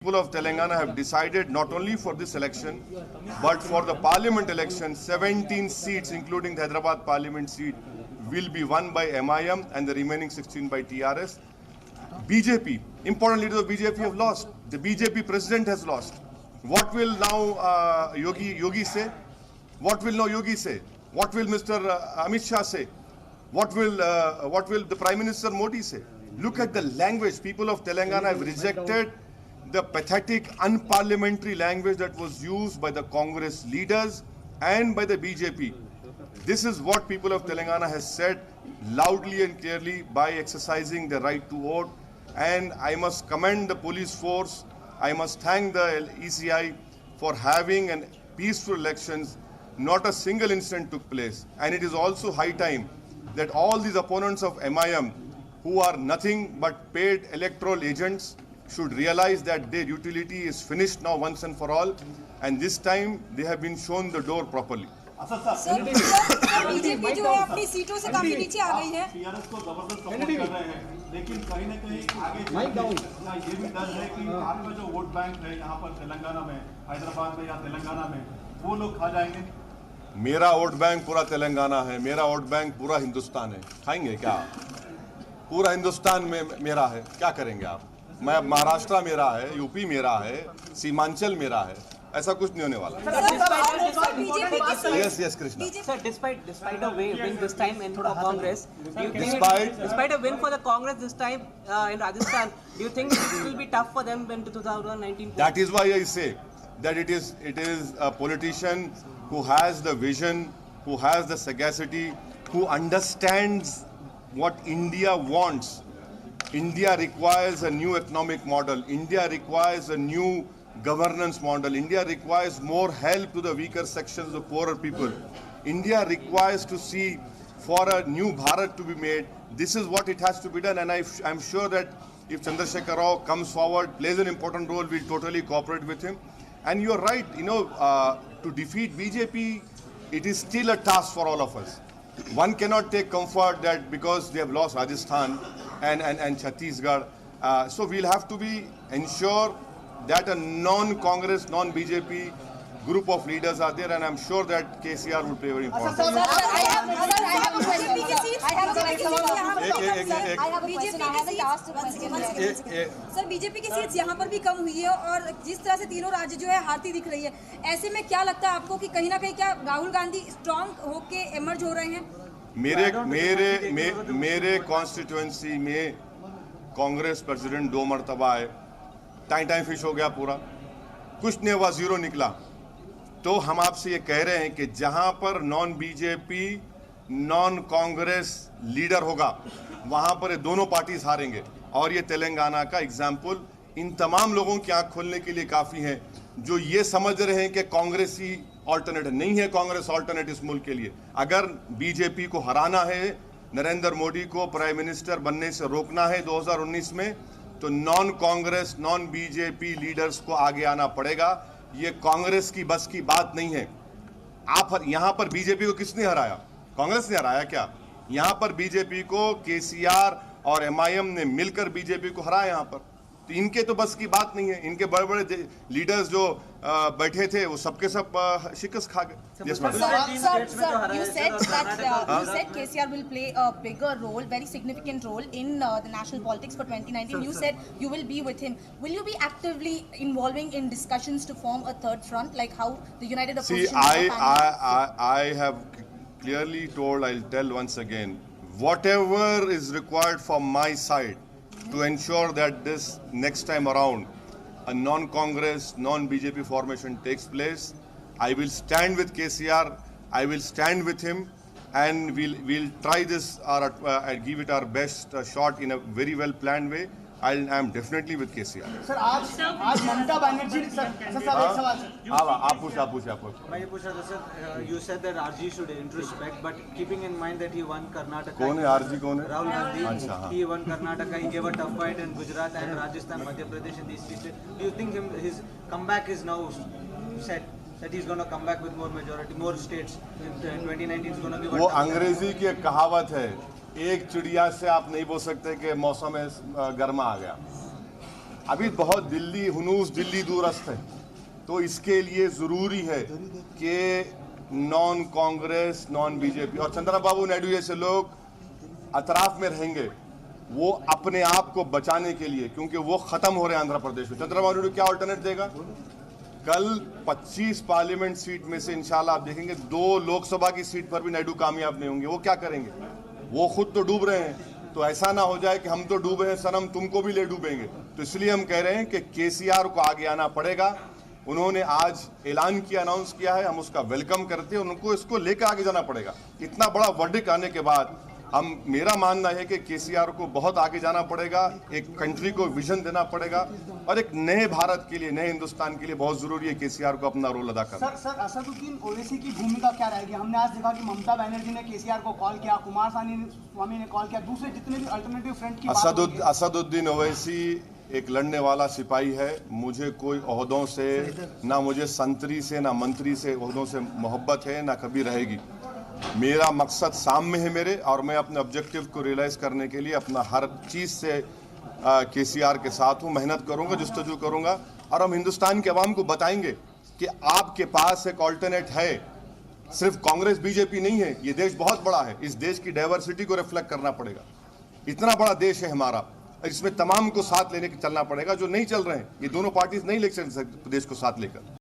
People of Telangana have decided not only for this election, but for the parliament election, 17 seats, including the Hyderabad parliament seat, will be won by MIM and the remaining 16 by TRS. BJP, important leaders of BJP have lost. The BJP president has lost. What will now Yogi say? What will now Yogi say? What will Mr. Amit Shah say? What will the Prime Minister Modi say? Look at the language. People of Telangana have rejected the pathetic, unparliamentary language that was used by the Congress leaders and by the BJP. This is what people of Telangana has said loudly and clearly by exercising the right to vote. And I must commend the police force. I must thank the ECI for having an peaceful elections. Not a single incident took place. And it is also high time that all these opponents of MIM, who are nothing but paid electoral agents, should realize that their utility is finished now once and for all, and this time they have been shown the door properly. Sir BJP जो है अपनी सीटों से काफी नीचे आ गई है। TRS को जबरदस्त सपोर्ट कर रहे हैं, लेकिन कहीं न कहीं आगे ये भी डर है कि आपका जो वोट बैंक है यहाँ पर तेलंगाना में, हैदराबाद में या तेलंगाना में, वो लोग खा जाएंगे। मेरा वोट बैंक पूरा तेलंगाना है, मेरा वोट बैंक पूरा हिंदुस्तान है। खाएंगे क्या? पूरा हिंदुस्तान में मेरा है, क्या करेंगे आप? मैं महाराष्ट्र मेरा है, यूपी मेरा है, सीमांचल मेरा है, ऐसा कुछ नहीं होने वाला। Yes, Krishna. Sir, despite a win this time in Congress, do you think despite a win for the Congress this time in Rajasthan, do you think it will be tough for them in 2019? That is why I say that it is a politician who has the vision, who has the sagacity, who understands what India wants. India requires a new economic model. India requires a new governance model. India requires more help to the weaker sections of poorer people. India requires to see for a new Bharat to be made. This is what it has to be done, and I'm sure that if Chandrasekhar Rao comes forward, plays an important role, we'll totally cooperate with him. And you're right, to defeat BJP, it is still a task for all of us. One cannot take comfort that because they have lost Rajasthan and Chhattisgarh, so we'll have to ensure that a non-Congress, non-BJP group of leaders are there, and I'm sure that KCR will play very important role. I have a question. Sir BJP की seats यहाँ पर भी कम हुई है और जिस तरह से तीनों राज्य जो है हारती दिख रही है, ऐसे में क्या लगता है आपको कि कहीं ना कहीं क्या राहुल गांधी स्ट्रॉन्ग होके इमर्ज हो रहे हैं? मेरे कॉन्स्टिट्यूएंसी में कांग्रेस प्रेसिडेंट 2 मरतबा आए, टाइम फिश हो गया पूरा, कुछ नहीं हुआ, जीरो निकला। तो हम आपसे ये कह रहे हैं कि जहां पर non BJP non Congress leader होगा वहां पर ये दोनों पार्टीज हारेंगे। और ये तेलंगाना का एग्जाम्पल इन तमाम लोगों की आंख खोलने के लिए काफी है जो ये समझ रहे हैं कि कांग्रेस ही ऑल्टरनेटिव नहीं है। कांग्रेस ऑल्टरनेटिव इस मुल्क के लिए, अगर बीजेपी को हराना है, नरेंद्र मोदी को प्राइम मिनिस्टर बनने से रोकना है 2019 में, तो non Congress non BJP leaders को आगे आना पड़ेगा। ये कांग्रेस की बस की बात नहीं है। आप यहां पर बीजेपी को किसने हराया? कांग्रेस ने हराया क्या? यहां पर बीजेपी को केसीआर और एमआईएम ने मिलकर बीजेपी को हराया यहां पर। तो इनके तो बस की बात नहीं है। इनके बड़े बड़े लीडर्स जो बैठे थे वो सबके सब शिकस्त खा गए। Yes, Sir, you said KCR will play a bigger role, very significant role in the national politics for 2019. You said you will be with him. Will you be actively involving in discussions to form a third front, like how the United Opposition? See, I have clearly told, I'll tell once again, whatever is required from my side to ensure that this next time around a non-Congress, non-BJP formation takes place, I will stand with KCR, I will stand with him, and we'll try this or give it our best shot in a very well planned way. I am definitely with KCR. Sir आज Mamata Banerjee sir एक सवाल sir आप पूछ मैं ये पूछ रहा था sir you said that RG should introspect but keeping in mind that he won Karnataka. कौन है RG? कौन है? Rahul Gandhi. अच्छा, हाँ. He won Karnataka. He gave a tough fight in Gujarat and Rajasthan, Madhya Pradesh and these states. Do you think his comeback is now set? That he's going to come back with more majority, more states in 2019 is going to be. वो अंग्रेजी की एक कहावत है, एक चिड़िया से आप नहीं बोल सकते कि मौसम गर्मा आ गया। अभी बहुत दिल्ली हुनूस दिल्ली दूरस्थ है, तो इसके लिए ज़रूरी है कि नॉन कांग्रेस नॉन बीजेपी और चंद्रबाबू नायडू जैसे लोग अतराफ में रहेंगे, वो अपने आप को बचाने के लिए, क्योंकि वो ख़त्म हो रहे हैं आंध्र प्रदेश में। चंद्रबाबू नायडू क्या अल्टरनेट देगा? कल 25 पार्लियामेंट सीट में से इंशाल्लाह आप देखेंगे 2 लोकसभा की सीट पर भी नायडू कामयाब नहीं होंगे। वो क्या करेंगे? वो खुद तो डूब रहे हैं, तो ऐसा ना हो जाए कि हम तो डूबे हैं सनम तुमको भी ले डूबेंगे। तो इसलिए हम कह रहे हैं कि केसीआर को आगे आना पड़ेगा। उन्होंने आज ऐलान किया, अनाउंस किया है, हम उसका वेलकम करते हैं। उनको इसको लेकर आगे जाना पड़ेगा। इतना बड़ा वर्डिक्ट आने के बाद मेरा मानना है कि केसीआर को बहुत आगे जाना पड़ेगा, एक कंट्री को विजन देना पड़ेगा और एक नए भारत के लिए, नए हिंदुस्तान के लिए बहुत जरूरी है केसीआर को अपना रोल अदा करना। सर असदुद्दीन ओवैसी की भूमिका क्या रहेगी? हमने आज देखा कि ममता बनर्जी ने केसीआर को कॉल किया, कुमार स्वामी ने कॉल किया, दूसरे जितने भी अल्टरनेटिव फ्रंट की असदुद्दीन ओवैसी एक लड़ने वाला सिपाही है। मुझे कोई ओहदों से, ना मुझे संतरी से, ना मंत्री से ओहदों से मोहब्बत है, ना कभी रहेगी। मेरा मकसद सामने है मेरे, और मैं अपने ऑब्जेक्टिव को रियलाइज करने के लिए अपना हर चीज़ से केसीआर के साथ हूँ, मेहनत करूँगा, जुस्तजू करूँगा और हम हिंदुस्तान के अवाम को बताएंगे कि आपके पास एक ऑल्टरनेट है। सिर्फ कांग्रेस बीजेपी नहीं है, ये देश बहुत बड़ा है। इस देश की डाइवर्सिटी को रिफ्लेक्ट करना पड़ेगा। इतना बड़ा देश है हमारा, इसमें तमाम को साथ लेने के चलना पड़ेगा। जो नहीं चल रहे हैं, ये दोनों पार्टीज नहीं ले सकते देश को साथ लेकर।